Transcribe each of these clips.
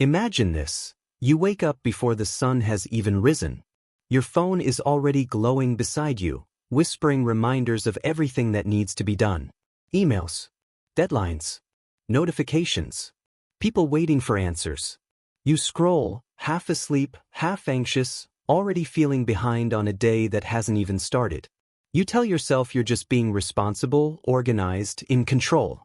Imagine this. You wake up before the sun has even risen. Your phone is already glowing beside you, whispering reminders of everything that needs to be done. Emails, deadlines, notifications, people waiting for answers. You scroll, half asleep, half anxious, already feeling behind on a day that hasn't even started. You tell yourself you're just being responsible, organized, in control.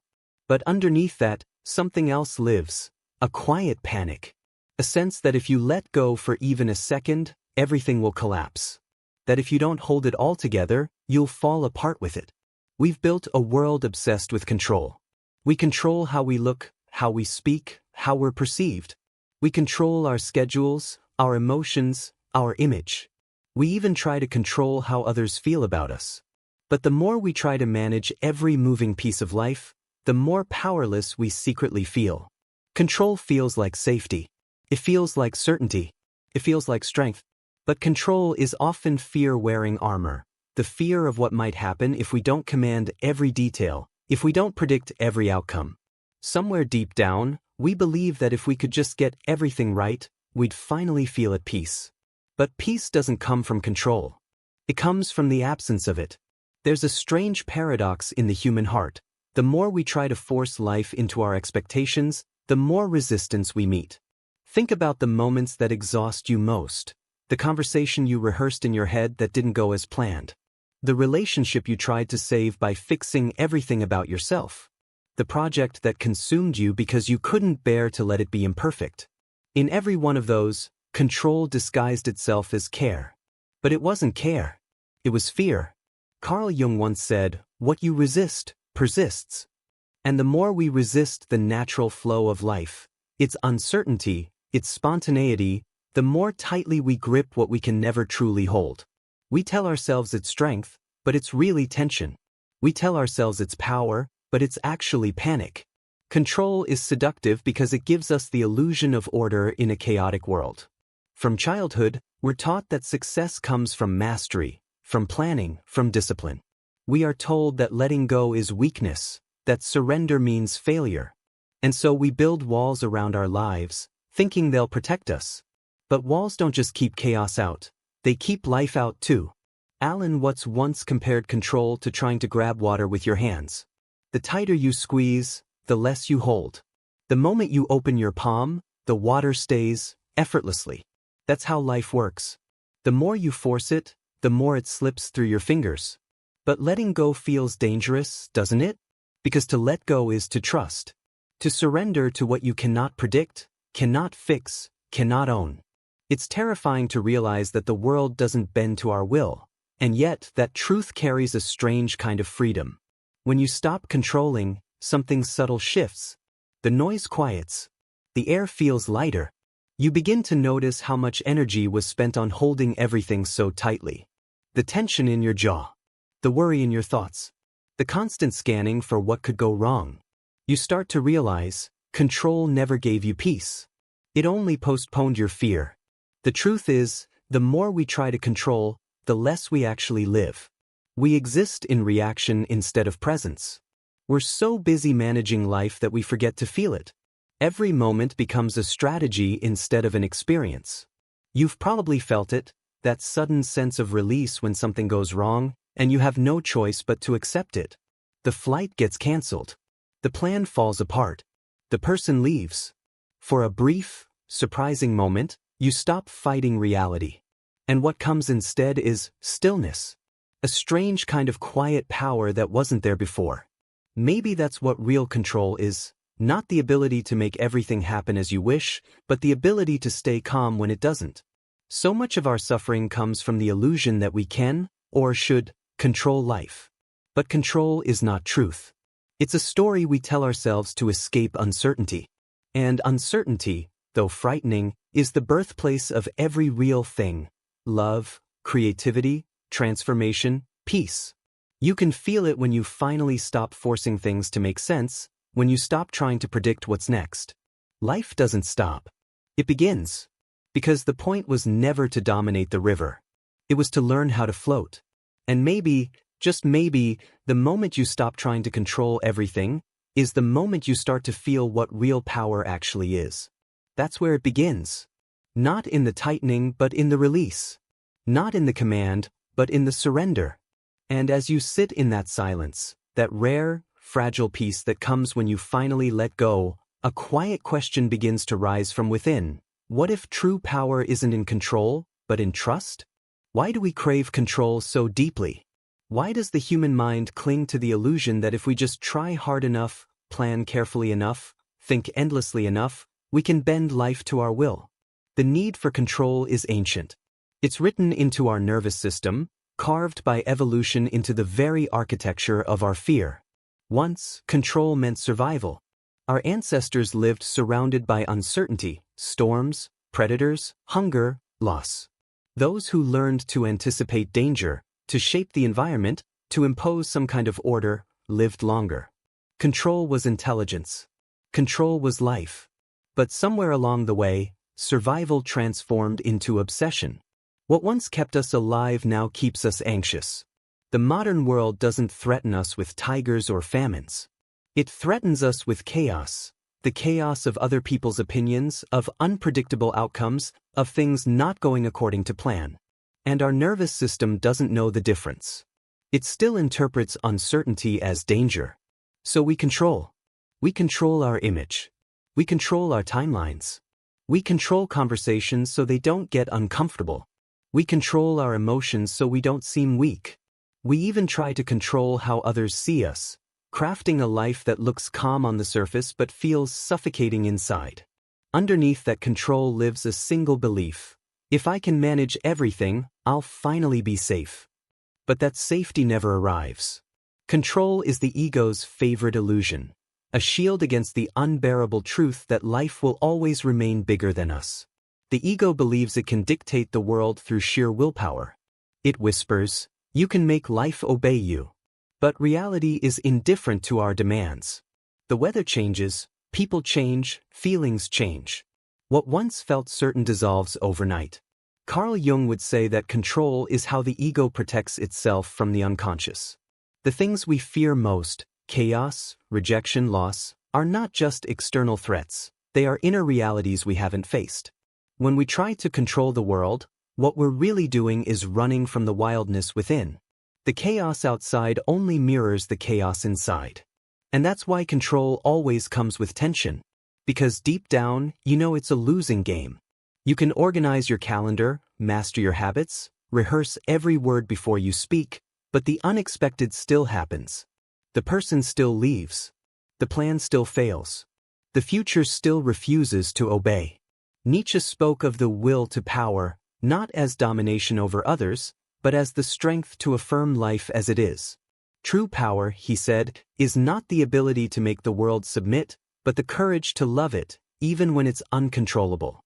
But underneath that, something else lives, a quiet panic. A sense that if you let go for even a second, everything will collapse. That if you don't hold it all together, you'll fall apart with it. We've built a world obsessed with control. We control how we look, how we speak, how we're perceived. We control our schedules, our emotions, our image. We even try to control how others feel about us. But the more we try to manage every moving piece of life, the more powerless we secretly feel. Control feels like safety. It feels like certainty. It feels like strength. But control is often fear wearing armor. The fear of what might happen if we don't command every detail, if we don't predict every outcome. Somewhere deep down, we believe that if we could just get everything right, we'd finally feel at peace. But peace doesn't come from control. It comes from the absence of it. There's a strange paradox in the human heart. The more we try to force life into our expectations, the more resistance we meet. Think about the moments that exhaust you most. The conversation you rehearsed in your head that didn't go as planned. The relationship you tried to save by fixing everything about yourself. The project that consumed you because you couldn't bear to let it be imperfect. In every one of those, control disguised itself as care. But it wasn't care. It was fear. Carl Jung once said, "What you resist, persists." And the more we resist the natural flow of life, its uncertainty, its spontaneity, the more tightly we grip what we can never truly hold. We tell ourselves it's strength, but it's really tension. We tell ourselves it's power, but it's actually panic. Control is seductive because it gives us the illusion of order in a chaotic world. From childhood, we're taught that success comes from mastery, from planning, from discipline. We are told that letting go is weakness, that surrender means failure. And so we build walls around our lives, thinking they'll protect us. But walls don't just keep chaos out, they keep life out too. Alan Watts once compared control to trying to grab water with your hands. The tighter you squeeze, the less you hold. The moment you open your palm, the water stays effortlessly. That's how life works. The more you force it, the more it slips through your fingers. But letting go feels dangerous, doesn't it? Because to let go is to trust. To surrender to what you cannot predict, cannot fix, cannot own. It's terrifying to realize that the world doesn't bend to our will, and yet that truth carries a strange kind of freedom. When you stop controlling, something subtle shifts. The noise quiets. The air feels lighter. You begin to notice how much energy was spent on holding everything so tightly. The tension in your jaw. The worry in your thoughts. The constant scanning for what could go wrong. You start to realize, control never gave you peace. It only postponed your fear. The truth is, the more we try to control, the less we actually live. We exist in reaction instead of presence. We're so busy managing life that we forget to feel it. Every moment becomes a strategy instead of an experience. You've probably felt it, that sudden sense of release when something goes wrong, and you have no choice but to accept it. The flight gets canceled. The plan falls apart. The person leaves. For a brief, surprising moment, you stop fighting reality. And what comes instead is stillness. A strange kind of quiet power that wasn't there before. Maybe that's what real control is, not the ability to make everything happen as you wish, but the ability to stay calm when it doesn't. So much of our suffering comes from the illusion that we can, or should, control life. But control is not truth. It's a story we tell ourselves to escape uncertainty. And uncertainty, though frightening, is the birthplace of every real thing. Love, creativity, transformation, peace. You can feel it when you finally stop forcing things to make sense, when you stop trying to predict what's next. Life doesn't stop. It begins. Because the point was never to dominate the river. It was to learn how to float. And maybe, just maybe, the moment you stop trying to control everything is the moment you start to feel what real power actually is. That's where it begins. Not in the tightening but in the release. Not in the command but in the surrender. And as you sit in that silence, that rare, fragile peace that comes when you finally let go, a quiet question begins to rise from within. What if true power isn't in control, but in trust? Why do we crave control so deeply? Why does the human mind cling to the illusion that if we just try hard enough, plan carefully enough, think endlessly enough, we can bend life to our will? The need for control is ancient. It's written into our nervous system, carved by evolution into the very architecture of our fear. Once, control meant survival. Our ancestors lived surrounded by uncertainty, storms, predators, hunger, loss. Those who learned to anticipate danger, to shape the environment, to impose some kind of order, lived longer. Control was intelligence. Control was life. But somewhere along the way, survival transformed into obsession. What once kept us alive now keeps us anxious. The modern world doesn't threaten us with tigers or famines. It threatens us with chaos. The chaos of other people's opinions, of unpredictable outcomes, of things not going according to plan. And our nervous system doesn't know the difference. It still interprets uncertainty as danger. So we control. We control our image. We control our timelines. We control conversations so they don't get uncomfortable. We control our emotions so we don't seem weak. We even try to control how others see us, crafting a life that looks calm on the surface but feels suffocating inside. Underneath that control lives a single belief. If I can manage everything, I'll finally be safe. But that safety never arrives. Control is the ego's favorite illusion, a shield against the unbearable truth that life will always remain bigger than us. The ego believes it can dictate the world through sheer willpower. It whispers, "You can make life obey you." But reality is indifferent to our demands. The weather changes, people change, feelings change. What once felt certain dissolves overnight. Carl Jung would say that control is how the ego protects itself from the unconscious. The things we fear most, chaos, rejection, loss, are not just external threats, they are inner realities we haven't faced. When we try to control the world, what we're really doing is running from the wildness within. The chaos outside only mirrors the chaos inside. And that's why control always comes with tension. Because deep down, you know it's a losing game. You can organize your calendar, master your habits, rehearse every word before you speak, but the unexpected still happens. The person still leaves. The plan still fails. The future still refuses to obey. Nietzsche spoke of the will to power, not as domination over others, but as the strength to affirm life as it is. True power, he said, is not the ability to make the world submit, but the courage to love it, even when it's uncontrollable.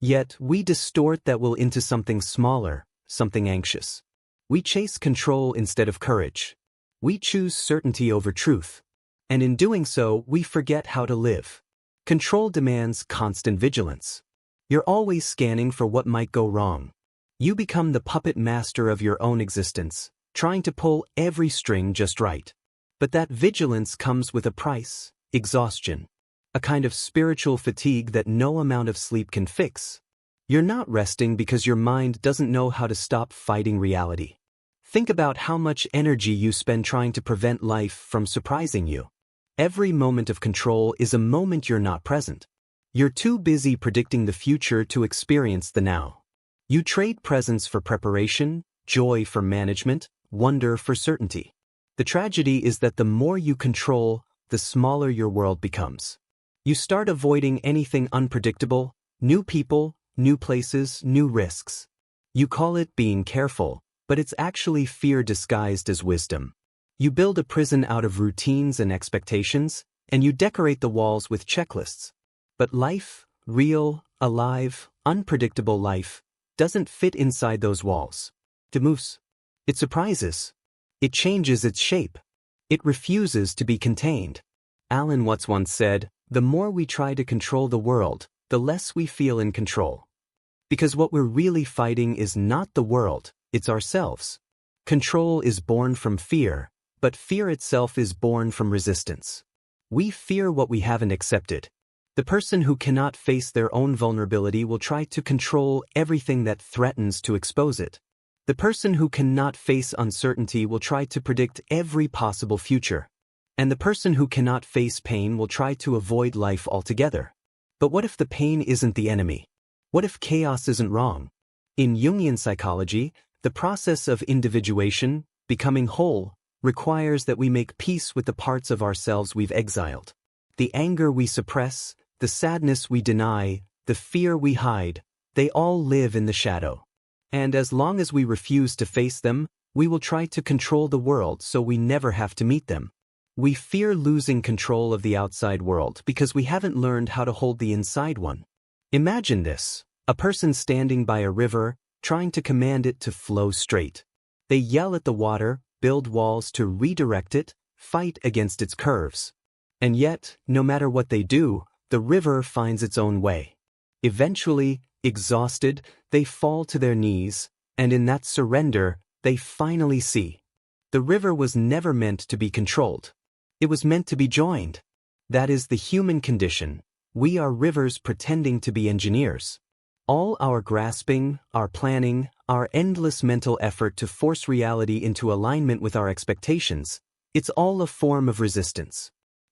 Yet, we distort that will into something smaller, something anxious. We chase control instead of courage. We choose certainty over truth. And in doing so, we forget how to live. Control demands constant vigilance. You're always scanning for what might go wrong. You become the puppet master of your own existence, trying to pull every string just right. But that vigilance comes with a price, exhaustion. A kind of spiritual fatigue that no amount of sleep can fix. You're not resting because your mind doesn't know how to stop fighting reality. Think about how much energy you spend trying to prevent life from surprising you. Every moment of control is a moment you're not present. You're too busy predicting the future to experience the now. You trade presence for preparation, joy for management, wonder for certainty. The tragedy is that the more you control, the smaller your world becomes. You start avoiding anything unpredictable, new people, new places, new risks. You call it being careful, but it's actually fear disguised as wisdom. You build a prison out of routines and expectations, and you decorate the walls with checklists. But life, real, alive, unpredictable life, doesn't fit inside those walls. It moves. It surprises. It changes its shape. It refuses to be contained. Alan Watts once said, "The more we try to control the world, the less we feel in control." Because what we're really fighting is not the world, it's ourselves. Control is born from fear, but fear itself is born from resistance. We fear what we haven't accepted. The person who cannot face their own vulnerability will try to control everything that threatens to expose it. The person who cannot face uncertainty will try to predict every possible future. And the person who cannot face pain will try to avoid life altogether. But what if the pain isn't the enemy? What if chaos isn't wrong? In Jungian psychology, the process of individuation, becoming whole, requires that we make peace with the parts of ourselves we've exiled. The anger we suppress, the sadness we deny, the fear we hide, they all live in the shadow. And as long as we refuse to face them, we will try to control the world so we never have to meet them. We fear losing control of the outside world because we haven't learned how to hold the inside one. Imagine this: a person standing by a river, trying to command it to flow straight. They yell at the water, build walls to redirect it, fight against its curves. And yet, no matter what they do, the river finds its own way. Eventually, exhausted, they fall to their knees, and in that surrender, they finally see. The river was never meant to be controlled. It was meant to be joined. That is the human condition. We are rivers pretending to be engineers. All our grasping, our planning, our endless mental effort to force reality into alignment with our expectations, it's all a form of resistance.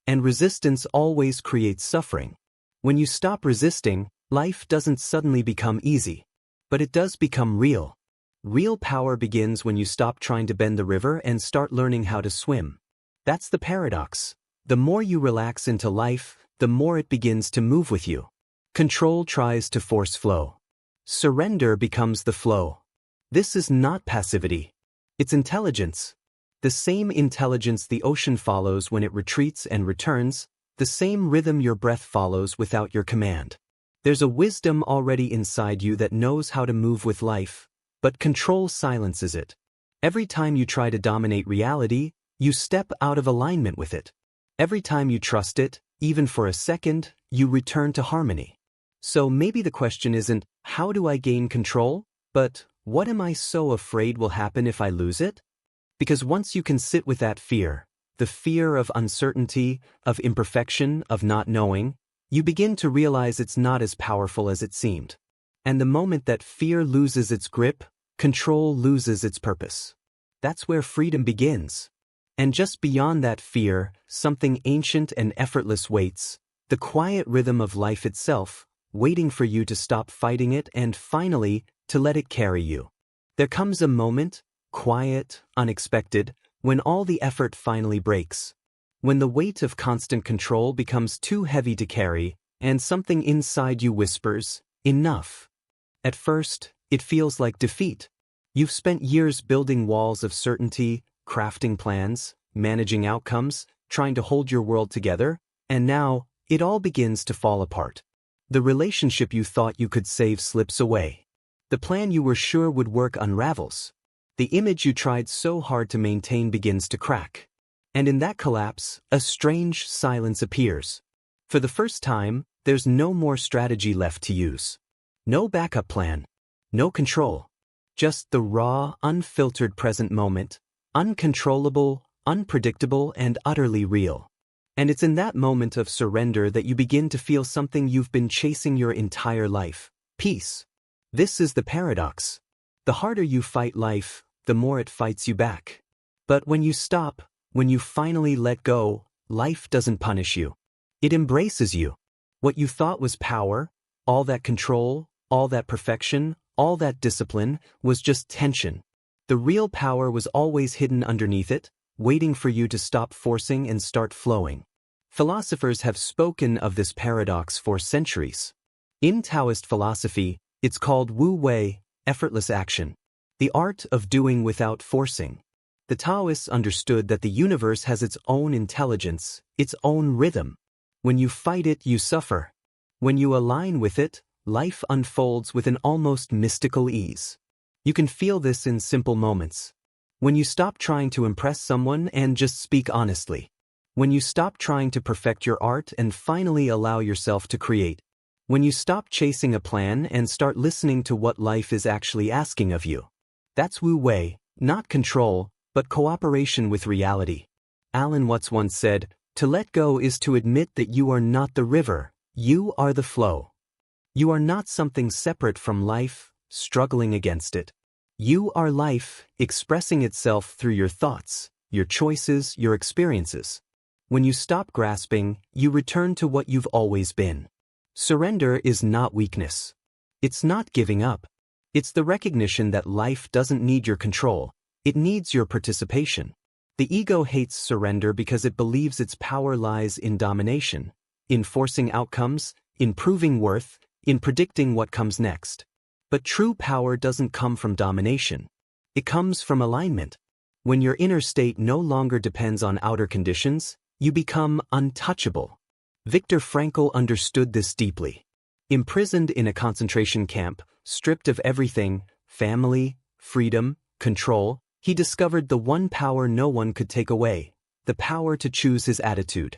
And resistance always creates suffering. When you stop resisting, life doesn't suddenly become easy. But it does become real. Real power begins when you stop trying to bend the river and start learning how to swim. That's the paradox. The more you relax into life, the more it begins to move with you. Control tries to force flow. Surrender becomes the flow. This is not passivity. It's intelligence. The same intelligence the ocean follows when it retreats and returns, the same rhythm your breath follows without your command. There's a wisdom already inside you that knows how to move with life, but control silences it. Every time you try to dominate reality, you step out of alignment with it. Every time you trust it, even for a second, you return to harmony. So maybe the question isn't, how do I gain control? But, what am I so afraid will happen if I lose it? Because once you can sit with that fear, the fear of uncertainty, of imperfection, of not knowing, you begin to realize it's not as powerful as it seemed. And the moment that fear loses its grip, control loses its purpose. That's where freedom begins. And just beyond that fear, something ancient and effortless waits, the quiet rhythm of life itself, waiting for you to stop fighting it and finally, to let it carry you. There comes a moment, quiet, unexpected, when all the effort finally breaks. When the weight of constant control becomes too heavy to carry, and something inside you whispers, enough. At first, it feels like defeat. You've spent years building walls of certainty, crafting plans, managing outcomes, trying to hold your world together, and now, it all begins to fall apart. The relationship you thought you could save slips away. The plan you were sure would work unravels. The image you tried so hard to maintain begins to crack. And in that collapse, a strange silence appears. For the first time, there's no more strategy left to use. No backup plan. No control. Just the raw, unfiltered present moment, uncontrollable, unpredictable, and utterly real. And it's in that moment of surrender that you begin to feel something you've been chasing your entire life: peace. This is the paradox. The harder you fight life, the more it fights you back. But when you stop, when you finally let go, life doesn't punish you. It embraces you. What you thought was power, all that control, all that perfection, all that discipline, was just tension. The real power was always hidden underneath it, waiting for you to stop forcing and start flowing. Philosophers have spoken of this paradox for centuries. In Taoist philosophy, it's called Wu Wei, effortless action, the art of doing without forcing. The Taoists understood that the universe has its own intelligence, its own rhythm. When you fight it, you suffer. When you align with it, life unfolds with an almost mystical ease. You can feel this in simple moments. When you stop trying to impress someone and just speak honestly. When you stop trying to perfect your art and finally allow yourself to create. When you stop chasing a plan and start listening to what life is actually asking of you. That's Wu Wei, not control, but cooperation with reality. Alan Watts once said, "To let go is to admit that you are not the river, You are the flow. You are not something separate from life, struggling against it. You are life, expressing itself through your thoughts, your choices, your experiences. When you stop grasping, you return to what you've always been. Surrender is not weakness. It's not giving up. It's the recognition that life doesn't need your control, it needs your participation. The ego hates surrender because it believes its power lies in domination, in forcing outcomes, in proving worth, in predicting what comes next. But true power doesn't come from domination. It comes from alignment. When your inner state no longer depends on outer conditions, you become untouchable. Viktor Frankl understood this deeply. Imprisoned in a concentration camp, stripped of everything, family, freedom, control, he discovered the one power no one could take away, the power to choose his attitude.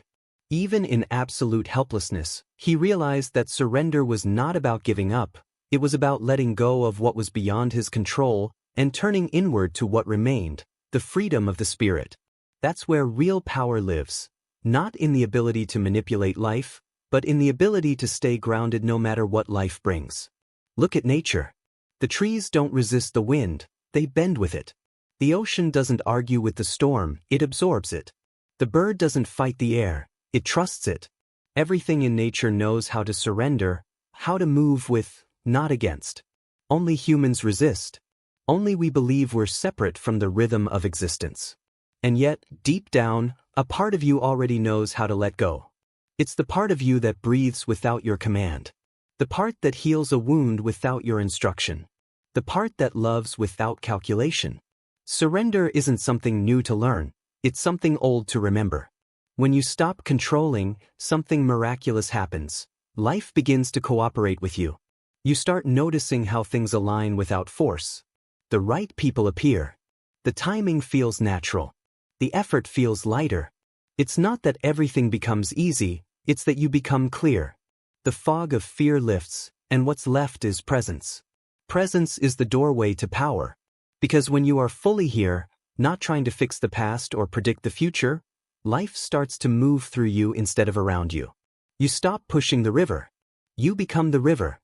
Even in absolute helplessness, he realized that surrender was not about giving up, it was about letting go of what was beyond his control and turning inward to what remained, the freedom of the spirit. That's where real power lives, not in the ability to manipulate life, but in the ability to stay grounded no matter what life brings. Look at nature. The trees don't resist the wind, they bend with it. The ocean doesn't argue with the storm, it absorbs it. The bird doesn't fight the air, it trusts it. Everything in nature knows how to surrender, how to move with, not against. Only humans resist. Only we believe we're separate from the rhythm of existence. And yet, deep down, a part of you already knows how to let go. It's the part of you that breathes without your command. The part that heals a wound without your instruction. The part that loves without calculation. Surrender isn't something new to learn, it's something old to remember. When you stop controlling, something miraculous happens. Life begins to cooperate with you. You start noticing how things align without force. The right people appear. The timing feels natural. The effort feels lighter. It's not that everything becomes easy, it's that you become clear. The fog of fear lifts, and what's left is presence. Presence is the doorway to power. Because when you are fully here, not trying to fix the past or predict the future, life starts to move through you instead of around you. You stop pushing the river. You become the river.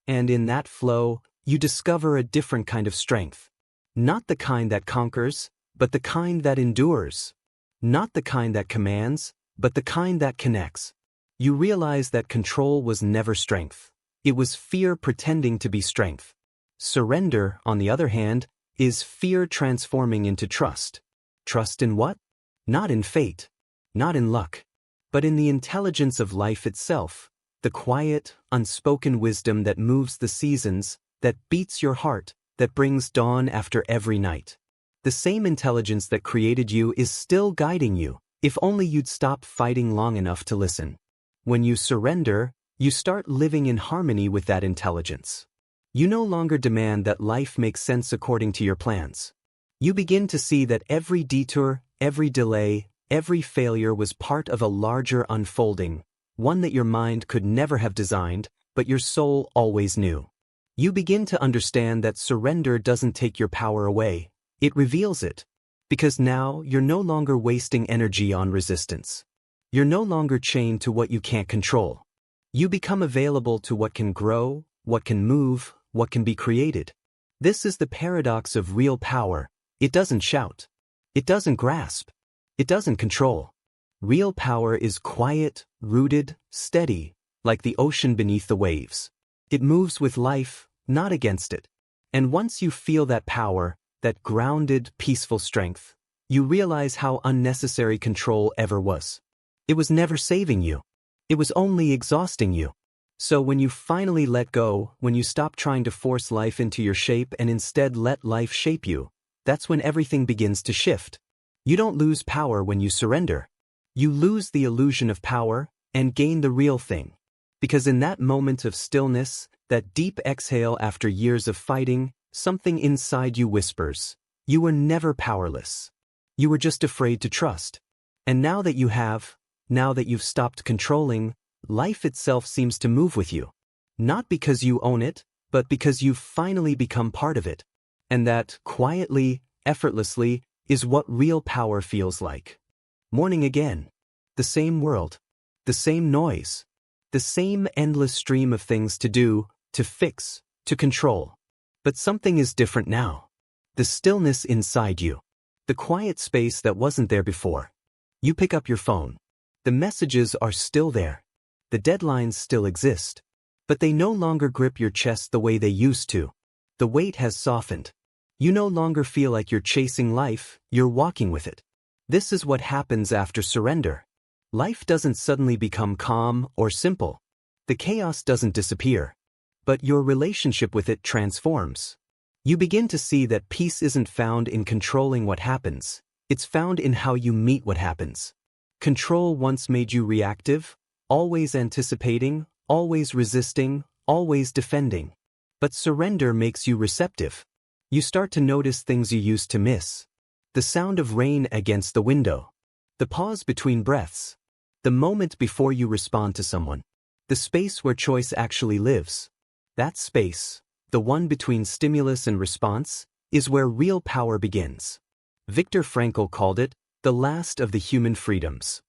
And in that flow, you discover a different kind of strength. Not the kind that conquers, but the kind that endures. Not the kind that commands, but the kind that connects. You realize that control was never strength. It was fear pretending to be strength. Surrender, on the other hand, is fear transforming into trust. Trust in what? Not in fate, not in luck, but in the intelligence of life itself, the quiet, unspoken wisdom that moves the seasons, that beats your heart, that brings dawn after every night. The same intelligence that created you is still guiding you, if only you'd stop fighting long enough to listen. When you surrender, you start living in harmony with that intelligence. You no longer demand that life make sense according to your plans. You begin to see that every detour, every delay, every failure was part of a larger unfolding, one that your mind could never have designed, but your soul always knew. You begin to understand that surrender doesn't take your power away, it reveals it. Because now you're no longer wasting energy on resistance. You're no longer chained to what you can't control. You become available to what can grow, what can move, what can be created. This is the paradox of real power. It doesn't shout. It doesn't grasp. It doesn't control. Real power is quiet, rooted, steady, like the ocean beneath the waves. It moves with life, not against it. And once you feel that power, that grounded, peaceful strength, you realize how unnecessary control ever was. It was never saving you. It was only exhausting you. So when you finally let go, when you stop trying to force life into your shape and instead let life shape you, that's when everything begins to shift. You don't lose power when you surrender. You lose the illusion of power and gain the real thing. Because in that moment of stillness, that deep exhale after years of fighting, something inside you whispers, you were never powerless. You were just afraid to trust. And now that you have, now that you've stopped controlling, life itself seems to move with you. Not because you own it, but because you've finally become part of it. And that, quietly, effortlessly, is what real power feels like. Morning again. The same world. The same noise. The same endless stream of things to do, to fix, to control. But something is different now. The stillness inside you. The quiet space that wasn't there before. You pick up your phone. The messages are still there. The deadlines still exist. But they no longer grip your chest the way they used to. The weight has softened. You no longer feel like you're chasing life, you're walking with it. This is what happens after surrender. Life doesn't suddenly become calm or simple. The chaos doesn't disappear. But your relationship with it transforms. You begin to see that peace isn't found in controlling what happens. It's found in how you meet what happens. Control once made you reactive, always anticipating, always resisting, always defending. But surrender makes you receptive. You start to notice things you used to miss. The sound of rain against the window. The pause between breaths. The moment before you respond to someone. The space where choice actually lives. That space, the one between stimulus and response, is where real power begins. Viktor Frankl called it the last of the human freedoms.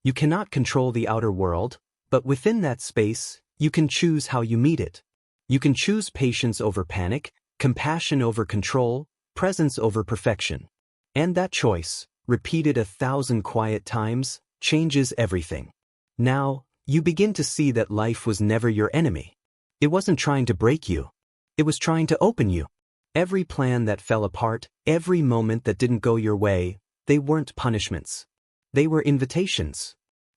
You cannot control the outer world, but within that space, you can choose how you meet it. You can choose patience over panic, compassion over control, presence over perfection. And that choice, repeated 1,000 quiet times, changes everything. Now, you begin to see that life was never your enemy. It wasn't trying to break you. It was trying to open you. Every plan that fell apart, every moment that didn't go your way, they weren't punishments. They were invitations.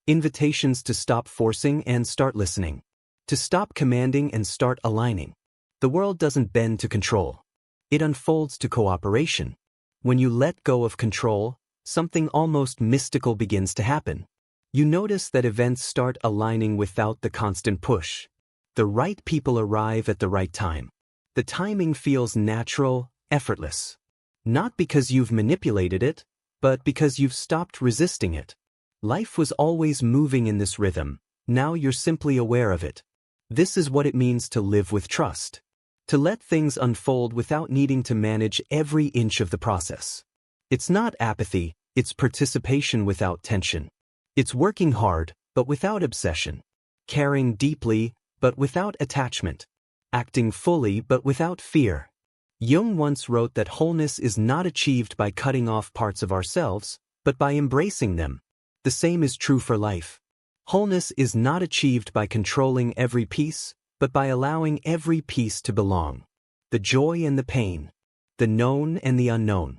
Invitations to stop forcing and start listening. To stop commanding and start aligning. The world doesn't bend to control. It unfolds to cooperation. When you let go of control, something almost mystical begins to happen. You notice that events start aligning without the constant push. The right people arrive at the right time. The timing feels natural, effortless. Not because you've manipulated it, but because you've stopped resisting it. Life was always moving in this rhythm, now you're simply aware of it. This is what it means to live with trust. To let things unfold without needing to manage every inch of the process. It's not apathy, it's participation without tension. It's working hard, but without obsession. Caring deeply, but without attachment. Acting fully but without fear. Jung once wrote that wholeness is not achieved by cutting off parts of ourselves, but by embracing them. The same is true for life. Wholeness is not achieved by controlling every piece, but by allowing every piece to belong. The joy and the pain. The known and the unknown.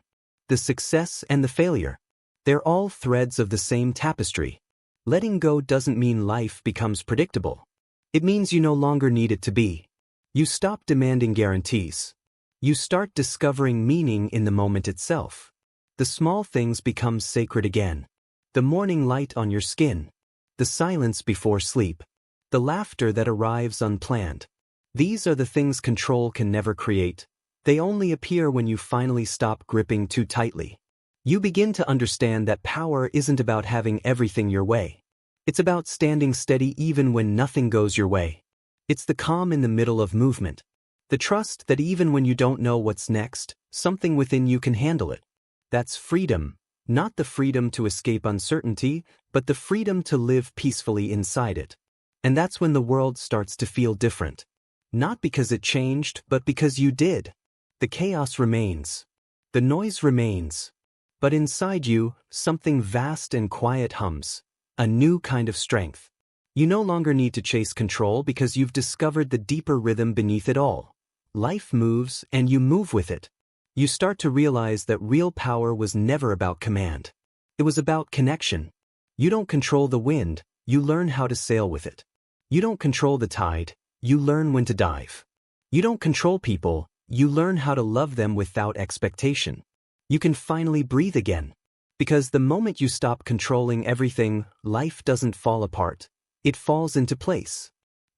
The success and the failure. They're all threads of the same tapestry. Letting go doesn't mean life becomes predictable. It means you no longer need it to be. You stop demanding guarantees. You start discovering meaning in the moment itself. The small things become sacred again. The morning light on your skin. The silence before sleep. The laughter that arrives unplanned. These are the things control can never create. They only appear when you finally stop gripping too tightly. You begin to understand that power isn't about having everything your way. It's about standing steady even when nothing goes your way. It's the calm in the middle of movement. The trust that even when you don't know what's next, something within you can handle it. That's freedom, not the freedom to escape uncertainty, but the freedom to live peacefully inside it. And that's when the world starts to feel different. Not because it changed, but because you did. The chaos remains. The noise remains. But inside you, something vast and quiet hums. A new kind of strength. You no longer need to chase control because you've discovered the deeper rhythm beneath it all. Life moves and you move with it. You start to realize that real power was never about command. It was about connection. You don't control the wind, you learn how to sail with it. You don't control the tide, you learn when to dive. You don't control people, you learn how to love them without expectation. You can finally breathe again. Because the moment you stop controlling everything, life doesn't fall apart. It falls into place.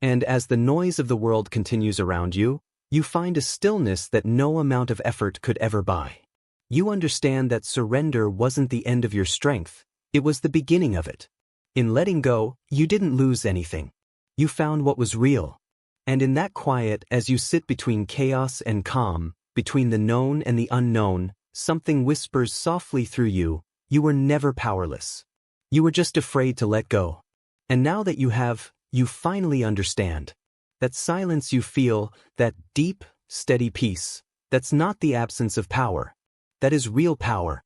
And as the noise of the world continues around you, you find a stillness that no amount of effort could ever buy. You understand that surrender wasn't the end of your strength, it was the beginning of it. In letting go, you didn't lose anything. You found what was real. And in that quiet, as you sit between chaos and calm, between the known and the unknown, something whispers softly through you, you were never powerless. You were just afraid to let go. And now that you have, You finally understand. That silence you feel, that deep, steady peace, that's not the absence of power. That is real power,